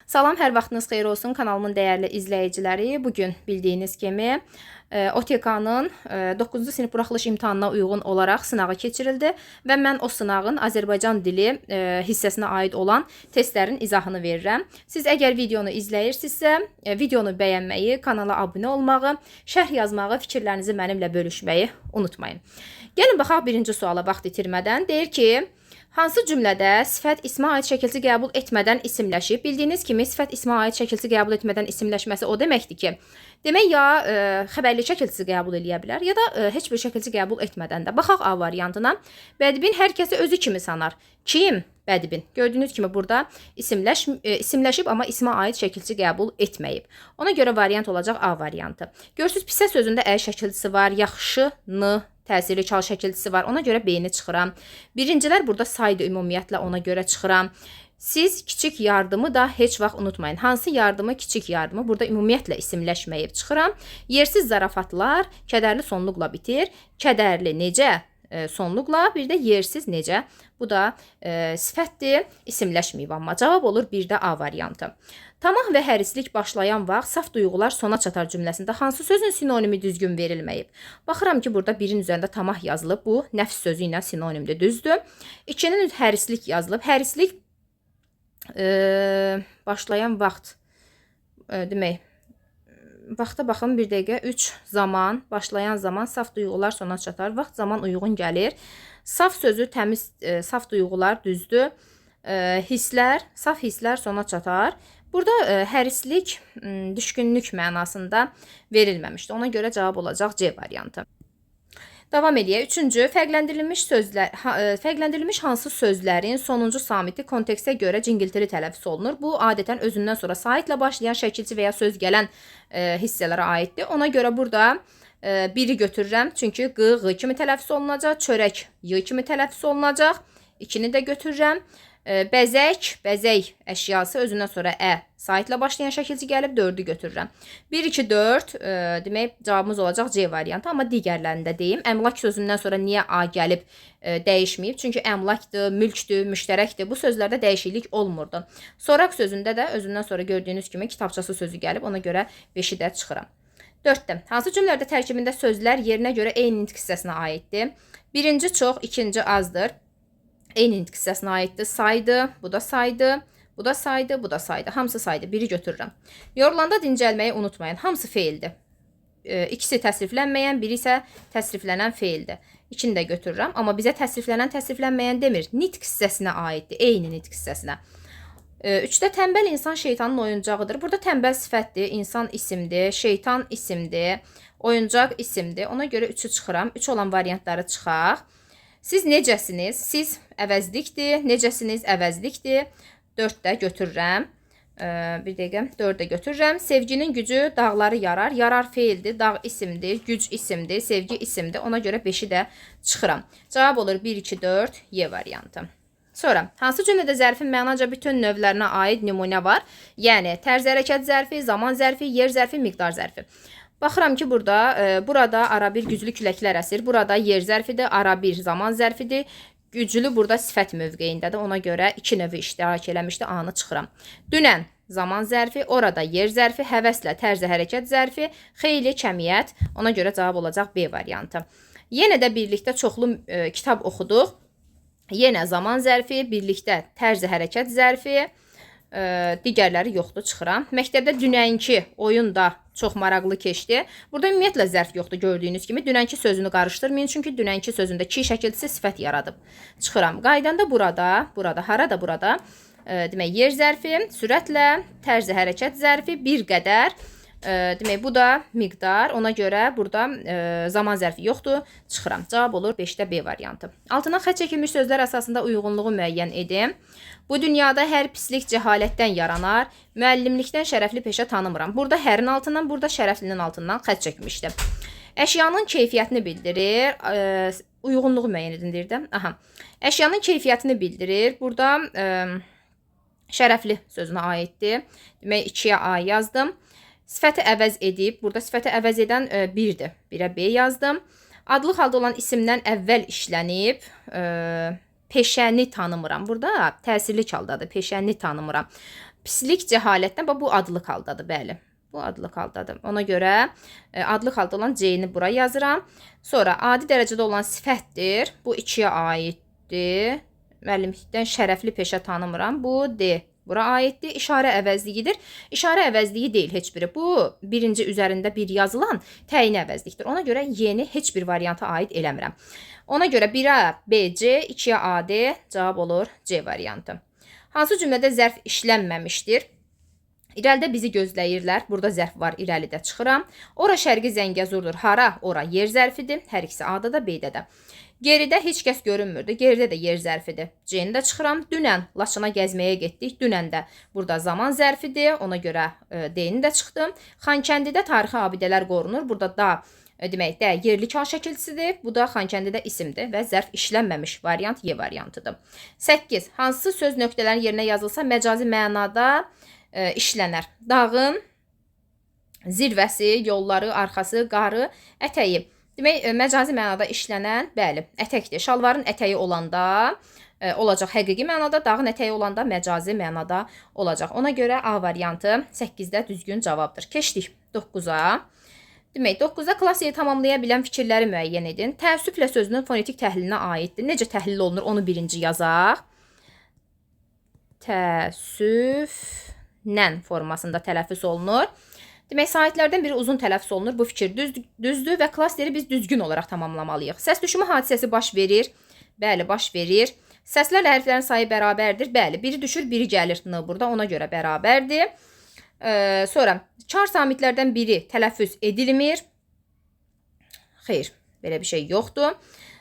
Salam, hər vaxtınız xeyir olsun kanalımın dəyərli izləyiciləri. Bugün bildiyiniz kimi OTK-nın 9-cu sinif buraxılış imtahanına uyğun olaraq sınağı keçirildi və mən o sınağın Azərbaycan dili hissəsinə aid olan testlərin izahını verirəm. Siz əgər videonu izləyirsinizsə, videonu bəyənməyi, kanala abunə olmağı, şərh yazmağı, fikirlərinizi mənimlə bölüşməyi unutmayın. Gəlin baxaq birinci suala vaxt itirmədən. Deyir ki, hansı cümlədə sifət ismə aid şəkilsi qəbul etmədən isimləşib? Bildiyiniz kimi sifət ismə aid şəkilsi qəbul etmədən isimləşməsi o deməkdir ki, demək ya xəbərli şəkilsi qəbul edə bilər, ya da heç bir şəkilsi qəbul etmədən də. Baxaq A variantına. Bədbin hər kəsi özü kimi sanar. Kim? Bədbin. Gördüyünüz kimi burada isimləşib, amma ismə aid şəkilsi qəbul etməyib. Ona görə variant olacaq A variantı. Görürsüz, pisə sözündə ə şəkilsi var, yaxşı, n təsirli çal şəkilçisi var. Ona görə B-ni çıxıram. Birincilər burada saydı ümumiyyətlə, ona görə çıxıram. Siz kiçik yardımı da heç vaxt unutmayın. Hansı yardımı? Kiçik yardımı. Burada ümumiyyətlə isimləşməyib çıxıram. Yersiz zarafatlar kədərli sonluqla bitir. Kədərli necə? Sonluqla, bir də yersiz necə? Bu da sifətdir, isimləşməyib, amma cavab olur bir də A variantı. Tamah və hərislik başlayan vaxt saf duyğular sona çatar cümləsində hansı sözün sinonimi düzgün verilməyib? Baxıram ki, burada birin üzərində tamah yazılıb. Bu nəfs sözü ilə sinonimdir, düzdür. İkinin hərislik yazılıb. Hərislik başlayan vaxt demək. Vaxta baxın, bir dəqiqə. 3 zaman, başlayan zaman, saf duyğular sona çatar. Vaxt zaman uyğun gəlir. Saf sözü təmiz, saf duyğular düzdür. Hisslər, saf hisslər sona çatar. Burada hərislik düşkünlük mənasında verilməmişdir. Ona görə cavab olacaq C variantı. Davam edək. Üçüncü, fərqləndirilmiş hansı sözlərin sonuncu samiti kontekstə görə cingiltili tələffüz olunur? Bu, adətən özündən sonra saitlə başlayan şəkilçi və ya söz gələn hissələrə aiddir. Ona görə burada biri götürürəm. Çünki q, ğı kimi tələffüz olunacaq. Çörək, y kimi tələffüz olunacaq. İkini də götürürəm. Bəzək, bəzək əşyası özündən sonra ə saitlə başlayan şəkilci gəlib, 4-ü götürürəm. 1, 2, 4 demək cavabımız olacaq C variantı, amma digərlərini də deyim. Əmlak sözündən sonra niyə A gəlib dəyişməyib? Çünki əmlakdır, mülkdür, müştərəkdir. Bu sözlərdə dəyişiklik olmurdu. Soraq sözündə də özündən sonra gördüyünüz kimi kitabçası sözü gəlib, ona görə 5-i də çıxıram. 4-də hansı cümlələrdə tərkibində sözlər yerinə görə eyni nitq hissəsinə aiddir? Birinci çox, ikinci azdır. Eyni nitq hissəsinə aiddir. Saydı, bu da saydı, bu da saydı, bu da saydı. Hamısı saydı. Biri götürürəm. Yorulanda dincəlməyi unutmayın. Hamısı feildir. İkisi təsriflənməyən, biri isə təsriflənən feildir. İkini də götürürəm. Amma bizə təsriflənən, təsriflənməyən demir. Nitq hissəsinə aiddir. Eyni nitq hissəsinə. 3-də tənbəl insan şeytanın oyuncağıdır. Burada tənbəl sifətdir, insan isimdir, şeytan isimdir, oyuncaq isimdir. Ona görə 3-ü çıxıram. 3 olan variantları çıxaq. Siz necəsiniz? Siz əvəzlikdir. Necəsiniz? Əvəzlikdir. 4-də götürürəm. Bir dəqiqə. 4-də götürürəm. Sevginin gücü dağları yarar. Yarar feildir. Dağ isimdir. Güc isimdir. Sevgi isimdir. Ona görə 5-i də çıxıram. Cavab olur 1, 2, 4 Y variantı. Sonra, hansı cümlədə zərfin mənaca bütün növlərinə aid nümunə var? Yəni, tərz hərəkət zərfi, zaman zərfi, yer zərfi, miqdar zərfi. Baxıram ki, burada arabir güclü küləklər əsir. Burada yer zərfidir, arabir zaman zərfidir. Güclü burada sifət mövqeyindədir. Ona görə 2 növü iştirak eləmişdi. A-nı çıxıram. Dünən zaman zərfi, orada yer zərfi, həvəslə tərzi hərəkət zərfi, xeyli kəmiyyət. Ona görə cavab olacaq B variantı. Yenə də birlikdə çoxlu kitab oxuduq. Yenə zaman zərfi, birlikdə tərzi hərəkət zərfi, digərləri yoxdur, çıxıram. Məktəbdə dünənki oyun da çox maraqlı keçdi. Burada ümumiyyətlə zərf yoxdur, gördüyünüz kimi. Dünənki sözünü qarışdırmayın, çünki dünənki sözündə ki şəkilçisi sifət yaradıb. Çıxıram. Qaydanda burada, harada burada. Demək, yer zərfi, sürətlə, tərzi hərəkət zərfi, bir qədər. Demək, bu da miqdar. Ona görə burada zaman zərfi yoxdur. Çıxıram. Cavab olur 5-də B variantı. Altından xətt çəkilmiş sözlər əsasında uyğunluğu müəyyən edin. Bu dünyada hər pislik cəhalətdən yaranar. Müəllimlikdən şərəfli peşə tanımıram. Burada hərin altından, burada şərəflinin altından xətt çəkmişdim. Əşyanın keyfiyyətini bildirir. Uyğunluğu müəyyən edin deyir də. Aha. Əşyanın keyfiyyətini bildirir. Burada şərəfli sözünə aiddir. Demək, 2-yə A yazdım. Sifəti əvəz edib. Burada sifəti əvəz edən 1-dir. 1-ə B yazdım. Adlı halda olan isimdən əvvəl işlənib. Peşəni tanımıram. Burada təsirli çaldadır. Peşəni tanımıram. pislik cəhalətdən, bu adlıq haldadır, bəli. Bu adlıq haldadır. Ona görə adlıq halda olan C-ni bura yazıram. Sonra adi dərəcədə olan sifətdir. Bu 2-yə aiddir. Müəllimlikdən şərəfli peşə tanımıram. Bu D. Bura aiddir. İşarə əvəzliyidir. İşarə əvəzliyi deyil heç biri. Bu birinci üzərində bir yazılan təyin əvəzlikdir. Ona görə Y-ni heç bir varianta aid eləmirəm. Ona görə 1-ə B, C, 2-yə A, D cavab olur C variantı. Hansı cümlədə zərf işlənməmişdir? İrəlidə bizi gözləyirlər. Burada zərf var, irəlidə çıxıram. Ora şərqi Zəngəzurdur. Hara? Ora yer zərfidir. Hər ikisi A-da da, B-də də. Geridə heç kəs görünmürdü. Geridə də yer zərfidir. C-ni də çıxıram. Dünən Laçına gəzməyə getdik. Dünən də burada zaman zərfidir. Ona görə D-ni də çıxdım. Xankəndidə tarixi abidələr qorunur. Burada da demək də yerli kal şəkilçisidir. Bu da Xankəndidə isimdir və zərf işlənməmiş variant Y variantıdır. 8. Hansı söz nöqtələrin yerinə yazılsa məcazi mənada işlənər? Dağın zirvəsi, yolları, arxası, qarı, ətəyi. Demək, məcazi mənada işlənən, bəli, ətəkdir. Şalvarın ətəyi olanda olacaq həqiqi mənada, dağın ətəyi olanda məcazi mənada olacaq. Ona görə A variantı 8-də düzgün cavabdır. Keçdik 9-a. Demək, 9-da klassiyi tamamlaya bilən fikirləri müəyyən edin. Təəssüflə sözünün fonetik təhlilinə aiddir. Necə təhlil olunur, onu birinci yazaq. Təəssüflə formasında tələffüz olunur. Demək, sahitlərdən biri uzun tələffüz olunur. Bu fikir düzdür və klassiyeri biz düzgün olaraq tamamlamalıyıq. Səs düşümü hadisəsi baş verir. Bəli, baş verir. Səslərlə hərflərin sayı bərabərdir. Bəli, biri düşür, biri gəlir. N burada, ona görə bərabərdir. Sonra, kar samitlərdən biri tələffüz edilmir. Xeyr, belə bir şey yoxdur.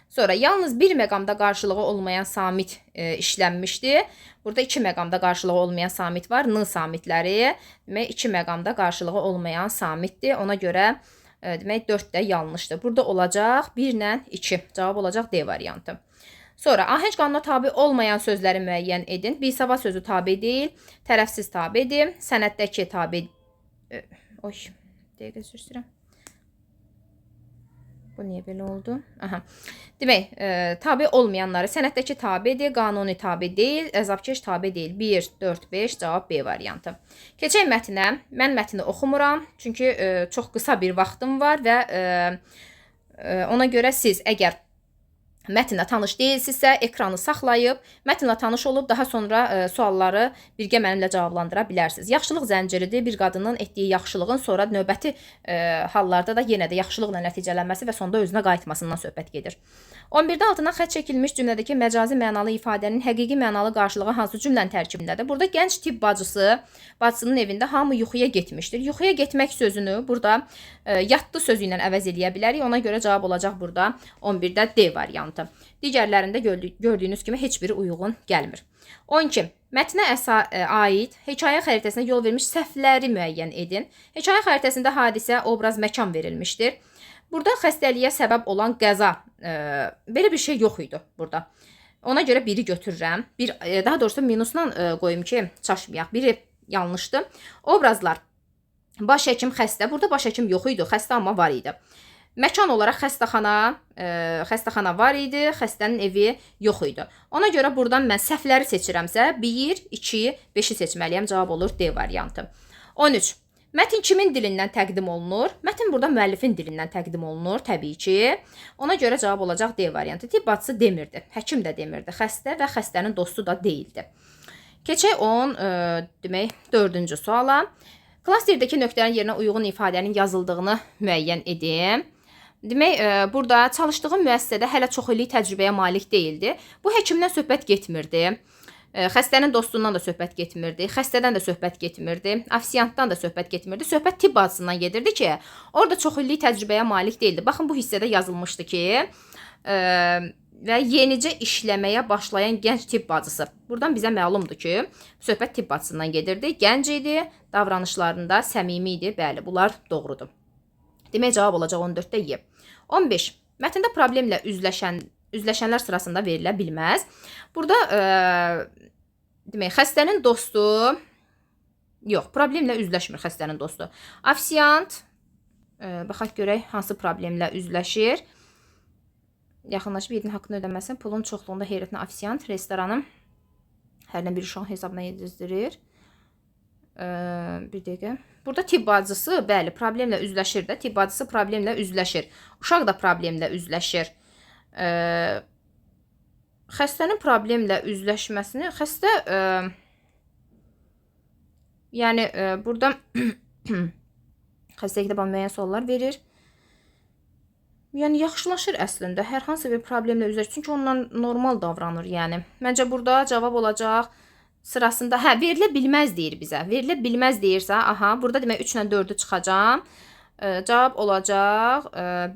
Sonra, yalnız bir məqamda qarşılığı olmayan samit işlənmişdir. Burada 2 məqamda qarşılığı olmayan samit var. N samitləri. Demək, 2 məqamda qarşılığı olmayan samitdir. Ona görə, demək, 4 də yanlışdır. Burada olacaq 1 ilə 2. Cavab olacaq D variantı. Sonra, ahəng qanuna tabi olmayan sözləri müəyyən edin. Bisava sözü tabi deyil. Tərəfsiz tabidir. Sənətdəki tabi... Oy, dəqiqə üzr istəyirəm. Bu niyə belə oldu? Aha. Demək, tabi olmayanları sənətdəki tabidir, qanuni tabi deyil, əzabkeş tabi deyil. 1, 4, 5 cavab B variantı. Keçək mətnə. Mən mətni oxumuram. Çünki çox qısa bir vaxtım var və ona görə siz əgər mətnlə tanış deyilsinizsə, ekranı saxlayıb, mətnlə tanış olub, daha sonra sualları birgə mənimlə cavablandıra bilərsiniz. Yaxşılıq zənciridir. Bir qadının etdiyi yaxşılığın sonra növbəti hallarda da yenə də yaxşılıqla nəticələnməsi və sonda özünə qayıtmasından söhbət gedir. 11-də altından xətt çəkilmiş cümlədəki məcazi mənalı ifadənin həqiqi mənalı qarşılığı hansı cümlənin tərkibindədir? Burada gənc tibb bacısının evində hamı yuxuya getmişdir. Yuxuya getmək sözünü burada yatdı sözü ilə əvəz eləyə bilərik. Ona görə cavab olacaq burada 11-də D variantı. Digərlərində gördüyünüz kimi heç biri uyğun gəlmir. 12. Mətnə aid hekayə xəritəsinə yol vermiş səhvləri müəyyən edin. Hekayə xəritəsində hadisə, obraz, məkan verilmişdir. Burada xəstəliyə səbəb olan qəza, belə bir şey yox idi burada. Ona görə biri götürürəm. Daha doğrusu minusla qoyum ki, çaşmayaq. Biri yanlışdır. Obrazlar. Baş həkim xəstə. Burada baş həkim yox idi. Xəstə amma var idi. Məkan olaraq xəstəxana var idi, xəstənin evi yox idi. Ona görə buradan mən səhvləri seçirəmsə, 1, 2, 5-i seçməliyəm. Cavab olur D variantı. 13. Mətn kimin dilindən təqdim olunur? Mətn burada müəllifin dilindən təqdim olunur, təbii ki. Ona görə cavab olacaq D variantı. Tibb bacısı demirdi, həkim də demirdi, xəstə və xəstənin dostu da deyildi. Keçək 4-cü suala. Klastirdəki nöqtələrin yerinə uyğun ifadənin yazıldığını müəyyən edin. Demək, burada çalışdığım müəssisədə hələ çox illik təcrübəyə malik deyildi. Bu həkimdən söhbət getmirdi. Xəstənin dostundan da söhbət getmirdi. Xəstədən də söhbət getmirdi. Afisiyantdan da söhbət getmirdi. Söhbət tibb bacısından gedirdi ki, orada çox illik təcrübəyə malik deyildi. Baxın, bu hissədə yazılmışdı ki, və yenicə işləməyə başlayan gənc tibb bacısı. Buradan bizə məlumdur ki, söhbət tibb bacısından gedirdi. Gənc idi, davranışlarında səmimi idi. Bəli, bunlar doğrudur. Demək, cavab olacaq 14-də Y. 15. Mətndə problemlə üzləşənlər sırasında verilə bilməz. Burada demək, xəstənin dostu yox, problemlə üzləşmir xəstənin dostu. Afisiyant, baxaq görək hansı problemlə üzləşir. Yaxınlaşıb yedin haqqını ödəməsin. Pulun çoxluğunda heyrətinə afisiyant restoranın hər nə bir uşaq hesabına yedizdirir. Bir dəqiqə. Burada tibb bacısı, bəli, problemlə üzləşir də. Tibb bacısı problemlə üzləşir. Uşaq da problemlə üzləşir. Xəstənin problemlə üzləşməsini, xəstə yəni burada xəstə kitabı müəyyən suallar verir. Yəni yaxşılaşır əslində. Hər hansı bir problemlə üzləşir. Çünki ondan normal davranır, yəni. Məncə burada cavab olacaq sırasında, verilə bilməz deyir bizə. Verilə bilməz deyirsə, burada demək 3 ilə 4-ü çıxacam. Cavab olacaq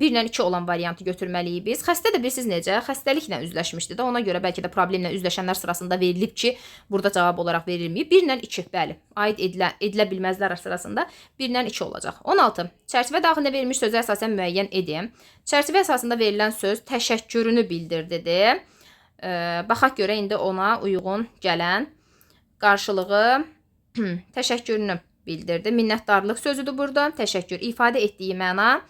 1 ilə 2 olan variantı götürməliyik biz. Xəstə də bilirsiniz necə? Xəstəliklə üzləşmişdi də. Ona görə bəlkə də problemlə üzləşənlər sırasında verilib ki, burada cavab olaraq verilməyib. 1 ilə 2, bəli. Aid edilə bilməzlər sırasında 1 ilə 2 olacaq. 16. Çərçivə daxilində verilmiş sözə əsasən müəyyən edin. Çərçivə əsasında verilən söz təşəkkürünü bildirdi. Baxaq görə indi ona uyğun gələn qarşılığı təşəkkürünü bildirdi. Minnətdarlıq sözüdür burada. Təşəkkür ifadə etdiyi məna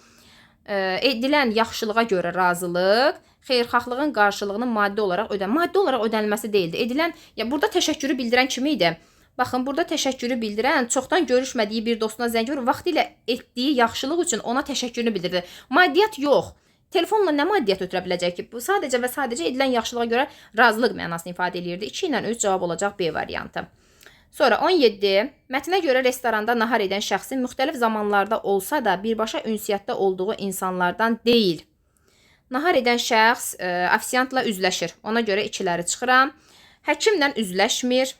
edilən yaxşılığa görə razılıq, xeyirxahlığın qarşılığını maddi olaraq maddi olaraq ödənilməsi deyildi. Edilən, burada təşəkkürü bildirən kim idi? Baxın, burada təşəkkürü bildirən çoxdan görüşmədiyi bir dostuna zəng vurub vaxtilə etdiyi yaxşılıq üçün ona təşəkkürünü bildirdi. Maddiyyat yox. Telefonla nə maddiyyat ötürə biləcək ki? Bu sadəcə və sadəcə edilən yaxşılığa görə razılıq mənasını ifadə edirdi. 2 ilə 3 cavab olacaq B variantı. Sonra 17. Mətnə görə restoranda nahar edən şəxsin müxtəlif zamanlarda olsa da birbaşa ünsiyyətdə olduğu insanlardan deyil. Nahar edən şəxs ofisiantla üzləşir. Ona görə 2-ləri çıxıram. Həkimlə üzləşmir.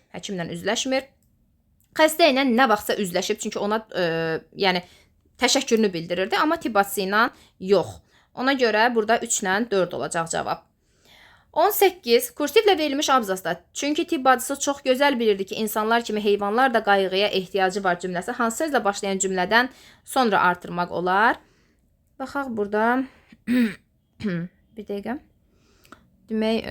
Xəstə ilə nə vaxtsa üzləşib, çünki ona yəni təşəkkürünü bildirirdi, amma tibb bacısı ilə yox. Ona görə burada 3 ilə 4 olacaq cavab. 18. Kursivlə verilmiş abzasda. Çünki tibb bacısı çox gözəl bilirdi ki, insanlar kimi heyvanlar da qayğıya ehtiyacı var cümləsi hansı sözlə başlayan cümlədən sonra artırmaq olar? Baxaq burada. Bir dəqiqə. Demək,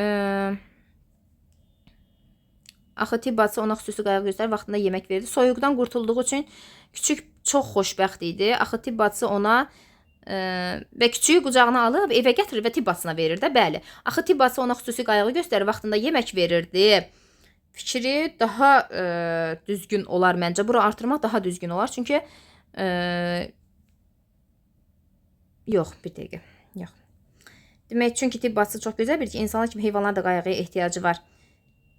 axı tibb bacısı ona xüsusi qayğı göstərir, vaxtında yemək verdi. Soyuqdan qurtulduğu üçün küçük çox xoşbəxt idi. Axı tibb bacısı ona və küçüyü qucağına alıb evə gətirir və tibb bacısına verir də, bəli. Axı tibb bacısı ona xüsusi qayğı göstərir, vaxtında yemək verirdi. Fikri daha düzgün olar məncə. Bura artırmaq daha düzgün olar. Çünki yox, bir dəqiqə. Yox. Demək, çünki tibb bacısı çox gözəl bilir ki, insanlar kimi heyvanlar da qayğıya ehtiyacı var.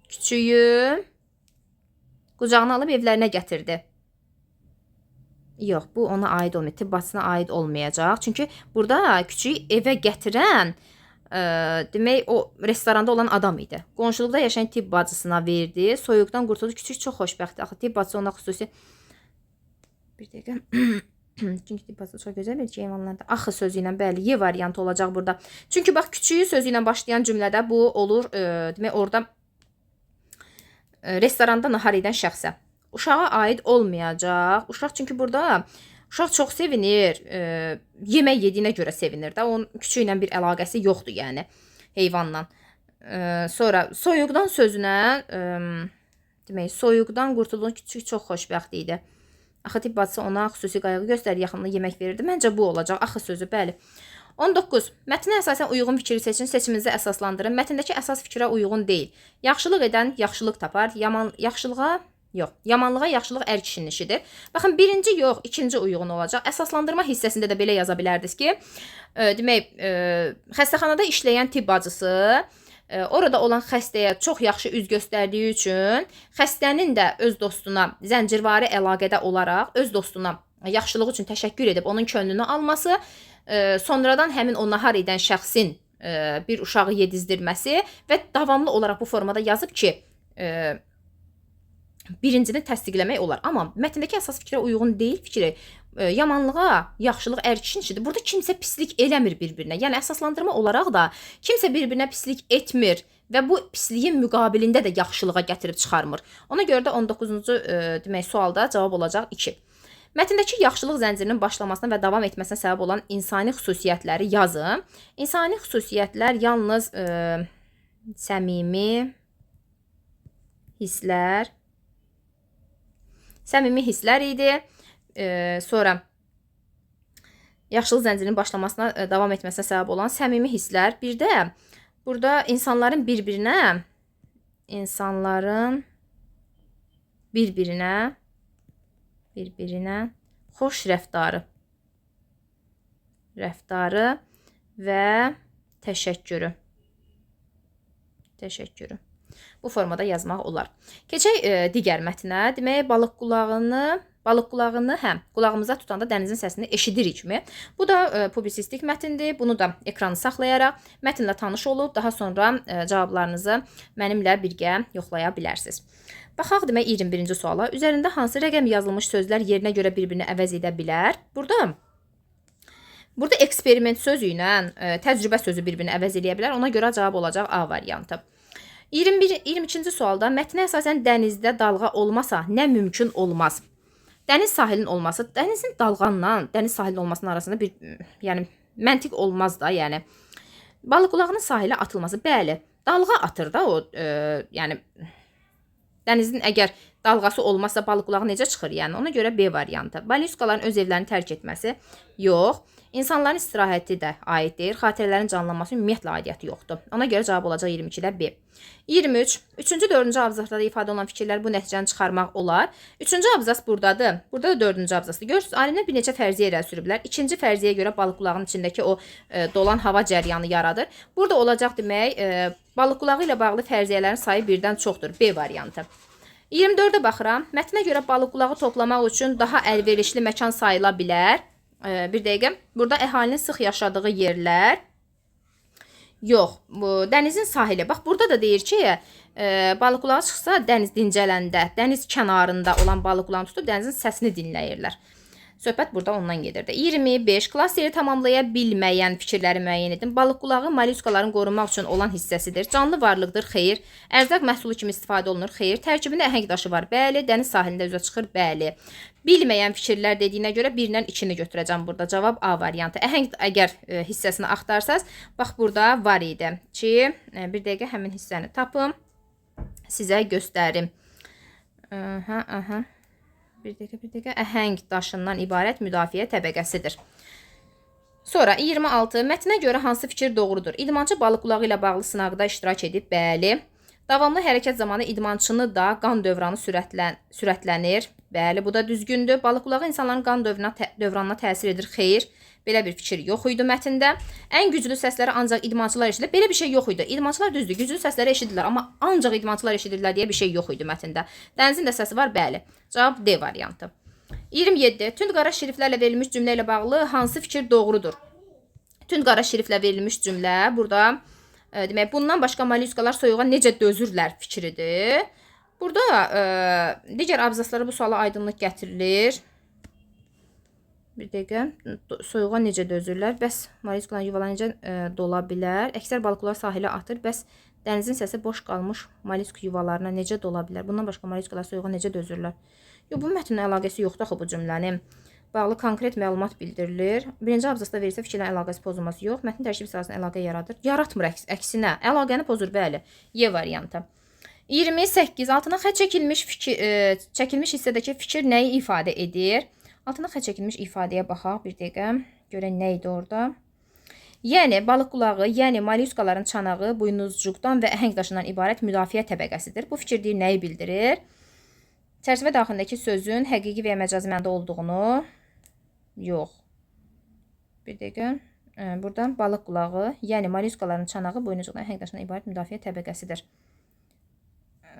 Küçüyü qucağına alıb evlərinə gətirdi. Yox, bu ona aid olmayacaq. Tibb bacısına aid olmayacaq. Çünki burada küçüyü evə gətirən demək o restoranda olan adam idi. Qonşuluqda yaşayan tibb bacısına verdi. Soyuqdan qurtuldu. Küçük çox xoşbəxtdir. Axı tibb bacısı ona xüsusi bir dəqiqə. Çünki tibb bacısı çox gözəl bir heyvanlarda. Axı sözü ilə, bəli, Y variantı olacaq burada. Çünki bax, küçüyü sözü ilə başlayan cümlədə bu olur, demək orada restoranda nahar edən şəxsə. Uşağa aid olmayacaq. Uşaq çünki burada uşaq çox sevinir. Yemək yediyinə görə sevinir də. Onun küçüyü ilə bir əlaqəsi yoxdur, yəni heyvanla. Sonra soyuqdan sözünə demək, soyuqdan qurtulduğu küçük çox xoşbəxt idi. Axı tibb bacısı ona xüsusi qayğı göstərir, yaxınında yemək verirdi. Məncə bu olacaq. Axı sözü, bəli. 19. Mətnə əsasən uyğun fikri seçin, seçiminizi əsaslandırın. Mətndəki əsas fikrə uyğun deyil. Yaxşılıq edən yaxşılıq tapar, yamanlığa yaxşılıq ər kişinin işidir. Baxın, birinci yox, ikinci uyğun olacaq. Əsaslandırma hissəsində də belə yaza bilərdiniz ki, demək, xəstəxanada işləyən tibb bacısı orada olan xəstəyə çox yaxşı üz göstərdiyi üçün xəstənin də öz dostuna zəncirvari əlaqədə olaraq öz dostuna yaxşılığı üçün təşəkkür edib onun könlünü alması, sonradan həmin o nahar edən şəxsin bir uşağı yedizdirməsi və davamlı olaraq bu formada yazıb ki, birincini təsdiqləmək olar. Amma mətndəki əsas fikrə uyğun deyil fikri. Yamanlığa yaxşılıq ər kişinin işidir. Burada kimsə pislik eləmir bir-birinə. Yəni əsaslandırma olaraq da kimsə bir-birinə pislik etmir və bu pisliyin müqabilində də yaxşılığa gətirib çıxarmır. Ona görə də 19-cu demək sualda cavab olacaq 2. Mətndəki yaxşılıq zəncirinin başlamasına və davam etməsinə səbəb olan insani xüsusiyyətləri yazın. İnsani xüsusiyyətlər yalnız səmimi hisslər idi. Sonra yaxşılıq zəncirinin başlamasına, davam etməsinə səbəb olan səmimi hisslər. Bir də burada insanların bir-birinə Bir-birinə xoş rəftarı və təşəkkürü. Bu formada yazmaq olar. Keçək digər mətnə. Demək, balıq qulağını qulağımıza tutanda dənizin səsini eşidirikmi? Bu da publisistik mətindir. Bunu da ekranı saxlayaraq mətnlə tanış olub, daha sonra cavablarınızı mənimlə birgə yoxlaya bilərsiniz. Baxaq demək 21-ci suala. Üzərində hansı rəqəm yazılmış sözlər yerinə görə bir-birini əvəz edə bilər? Burada eksperiment sözü ilə təcrübə sözü bir-birini əvəz edə bilər. Ona görə cavab olacaq A variantı. 22-ci sualda mətnə əsasən dənizdə dalğa olmasa nə mümkün olmaz? Dəniz sahilin olması, dənizin dalğanla dəniz sahilin olmasının arasında bir məntiq olmaz da, yəni. Balıq qulağının sahilə atılması, bəli, dalğa atır da o, dənizin əgər dalğası olmazsa balıq qulağı necə çıxır? Yəni ona görə B variantı. Mollyuskaların öz evlərini tərk etməsi yox. İnsanların istirahəti də aid deyil. Xatirələrin canlanması ümumiyyətlə aidiyyəti yoxdur. Ona görə cavab olacaq 22-də B. 23. 3-cü, 4-cü abzaslarda ifadə olunan fikirlər bu nəticəni çıxarmaq olar. 3-cü abzas buradadır. Burada da 4-cü abzasdır. Görürsünüz, alimlər bir neçə fərziyyə irəli sürüblər. İkinci fərziyyəyə görə balıq qulağının içindəki o dolan hava cəryanı yaradır. Burada olacaq demək, balıq qulağı ilə bağlı fərziyyələrin sayı birdən çoxdur. B variantı. 24-də baxıram. Mətnə görə balıq qulağı toplamaq üçün daha əlverişli məkan sayıla bilər. Bir dəqiqə. Burada əhalinin sıx yaşadığı yerlər. Yox. Dənizin sahili. Bax, burada da deyir ki, balıq qulağı çıxsa dəniz dincələndə, dəniz kənarında olan balıq qulağını tutub dənizin səsini dinləyirlər. Söhbət burada ondan gedirdi. 25. Klasteri tamamlaya bilməyən fikirləri müəyyən edin. Balıq qulağı mollyuskaların qorunmaq üçün olan hissəsidir. Canlı varlıqdır, xeyr. Ərzaq məhsulu kimi istifadə olunur, xeyr. Tərkibində əhəng daşı var, bəli. Dəniz sahilində üzə çıxır, bəli. Bilməyən fikirlər dediyinə görə 1-dən 2-ni götürəcəm burada. Cavab A variantı. Əhəng əgər hissəsini axtarsaz, bax burada var idi ki, bir dəqiqə həmin hissəni tapım, sizə göstərim. Bir dəqiqə. Əhəng daşından ibarət müdafiə təbəqəsidir. Sonra 26. Mətnə görə hansı fikir doğrudur? İdmançı balıq qulağı ilə bağlı sınaqda iştirak edib, bəli. Davamlı hərəkət zamanı idmançını da qan dövranı sürətlənir. Bəli, bu da düzgündür. Balıq qulağı insanların qan dövranına təsir edir, xeyr. Belə bir fikir yox idi mətndə. Ən güclü səsləri ancaq idmançılar eşidir. Belə bir şey yox idi. İdmançılar düzdür, güclü səsləri eşidirlər, amma ancaq idmançılar eşidirlər deyə bir şey yox idi mətndə. Dənizin də səsi var, bəli. Cavab D variantı. 27. Tünd qara şriflərlə verilmiş cümlə ilə bağlı hansı fikir doğrudur? Tünd qara şriflə verilmiş cümlə burada demək, bundan başqa mollyuskalar soyuğa necə dözürlər fikridir. Burada digər abzaslara bu suala aydınlıq gətirilir. Bir dəqiqə. Soyuğa necə dözürlər? Bəs mollyuskaların yuvaları necə dola bilər? Əksər balıqlar sahilə atır. Bəs dənizin səsi boş qalmış mollyusk yuvalarına necə dola bilər? Bundan başqa mollyuskalar soyuğa necə dözürlər? Yox, bu mətnlə əlaqəsi yoxdur axı bu cümlənin. Bağlı konkret məlumat bildirilir. Birinci abzasda verirsə fikirlərin əlaqəsi pozulması yox. Mətnin tərkib sırasında əlaqə yaradır. Yaratmır, əksinə. Əlaqəni pozur, bəli. Y variantı. 28. Altına xətt çəkilmiş hissədəki fikir nəyi ifadə edir? Altına xətt çəkilmiş ifadəyə baxaq bir dəqiqə. Görək nə idi orada? Yəni, balıq qulağı, yəni mollyuskaların çanağı buynuzcuqdan və əhəng daşından ibarət müdafiə təbəqəsidir. Bu fikir deyir, nəyi bildirir? Çərçivə daxilindəki sözün həqiqi və ya məcazi məndə olduğunu. Yox. Bir dəqiqə. Buradan balıq qulağı, yəni mollyuskaların çanağı buynuzcuqdan əhəng daşından ibarət müdafiə təbəqəsidir.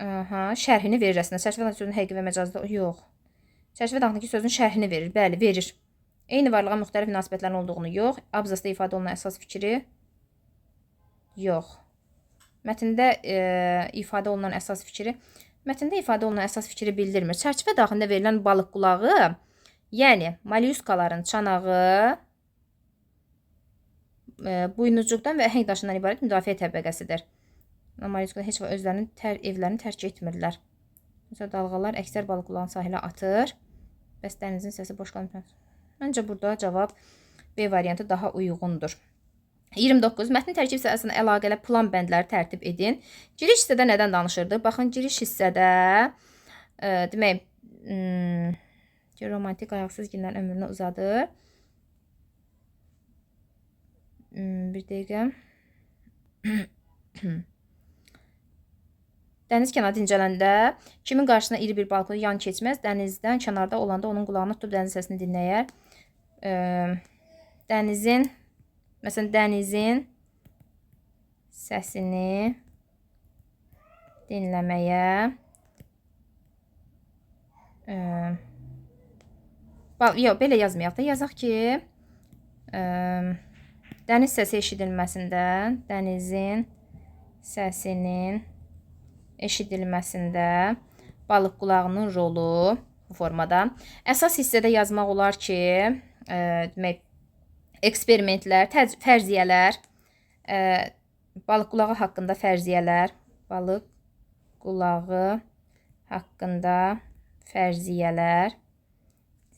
Şərhini verir əslində. Çərçivə daxilindəki sözün həqiqi və məcazi yox. Çərçivə daxilindəki sözün şərhini verir. Bəli, verir. Eyni varlığa müxtəlif münasibətlərin olduğunu yox. Abzasda ifadə olunan əsas fikri yox. Mətndə ifadə olunan əsas fikri bildirmir. Çərçivə daxilində verilən balıq qulağı, yəni mollyuskaların çanağı buynuzcuqdan və əhəng daşından ibarət müdafiə təbəqəsidir. Mollyuskalar heç vaxt özlərinin evlərini tərk etmirlər. Mesela dalğalar əksər balıq qulağını sahilə atır. Bəs dənizin səsi boş qalmır. Məncə burada cavab B variantı daha uyğundur. 29. Mətnin tərkib hissəsində əlaqələ plan bəndləri tərtib edin. Giriş hissədə nədən danışırdı? Baxın, giriş hissədə demək, romantik ayaqsız günlərin ömrünü uzadır. Bir dəqiqə. Dəniz kənarı dincələndə kimin qarşısına iri bir balıq yan keçməz, dənizdən kənarda olanda onun qulağına tutub dəniz səsini dinləyər. Məsələn, dənizin səsini dinləməyə yox, belə yazmayaq da. Yazaq ki, dəniz səsi eşidilməsində, dənizin səsinin eşidilməsində balıq qulağının rolu bu formada. Əsas hissədə yazmaq olar ki, demək, eksperimentlər, fərziyyələr, balıq qulağı haqqında fərziyələr, balıq qulağı haqqında fərziyələr,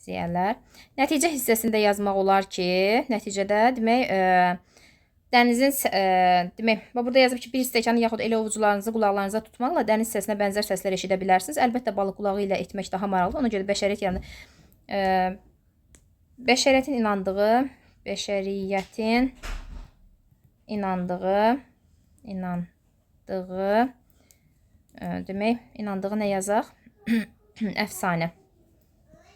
nəticə hissəsində yazmaq olar ki, nəticədə demək, dənizin, demək, burada yazıb ki, bir stəkanı yaxud elə ovucularınızı qulaqlarınıza tutmaqla dəniz səsinə bənzər səslər eşidə bilərsiniz. Əlbəttə, balıq qulağı ilə etmək daha maraqlı. Ona görə bəşəriyyətin inandığı nə yazaq?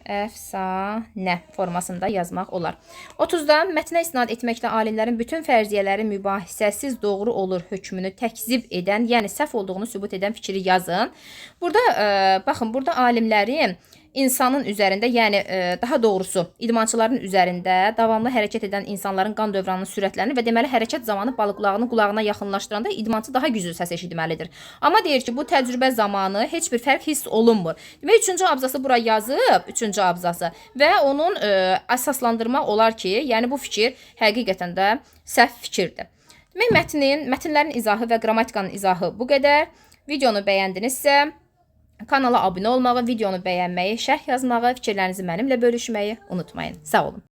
Əfsanə formasında yazmaq olar. 30-da mətnə istinad etməkdə alimlərin bütün fərziyələri mübahisəsiz doğru olur hökmünü təkzib edən, yəni səhv olduğunu sübut edən fikri yazın. Burada, baxın, burada alimlərin insanın üzərində, yəni daha doğrusu idmançıların üzərində davamlı hərəkət edən insanların qan dövranının sürətlərini və deməli hərəkət zamanı balıq qulağını qulağına yaxınlaşdıranda idmançı daha güclü səs eşitməlidir. Amma deyir ki, bu təcrübə zamanı heç bir fərq hiss olunmur. Demək, 3-cü abzası bura yazıb, 3-cü abzası və onun əsaslandırmaq olar ki, yəni bu fikir həqiqətən də səhv fikirdir. Demək, mətnlərin izahı və qrammatikanın izahı bu qədər. Videonu bəyəndinizsə, kanala abunə olmağı, videonu bəyənməyi, şərh yazmağı, fikirlərinizi mənimlə bölüşməyi unutmayın. Sağ olun.